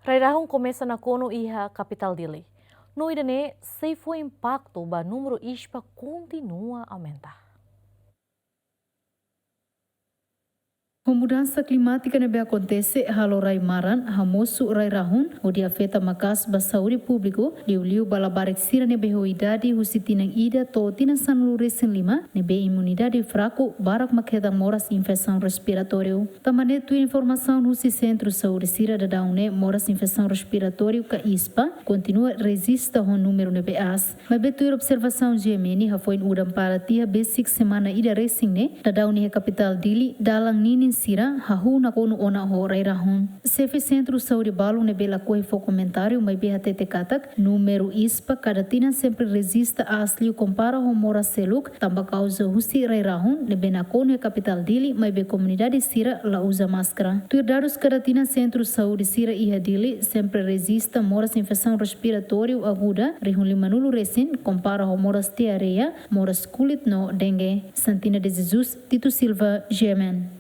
Rairahun começa na Kono Iha, capital dele. No Irene, se foi impacto, o número ISPA continua a aumentar. A mudança climática nebe acontece halo rai maran hamosu rai rahun onde afeta makas ba saúde público liu balabarek sira nebe hoidade husitinang ida to tina sanlu resen lima nebe imunidade fraco barak makeda moras infecção respiratório tamane tu informação no centro saúde sira da daune moras infecção respiratório ka ISPA continua resista o número nebe as mas betur observação gemeni ha foi udam para tia basic semana ida racing ne da daune capital dili dalang ninin sira hahu na kono ona ho rairahun. Sefe Centro Saúde Balu nebela corre fo comentário mas be hatete katak número ISPA cada tina sempre resista a asliu compara ho mora seluk tamba causa husi rairahun nebe na kono capital dili mas be comunidade sira la usa máscara. Tuir dados cada tina Centro Saúde sira iha dili sempre resista moras infecção respiratório aguda rihun lima nulu resin compara ho moras diarreia moras kulit no dengue. Santina de Jesus Tito Silva, Gemen.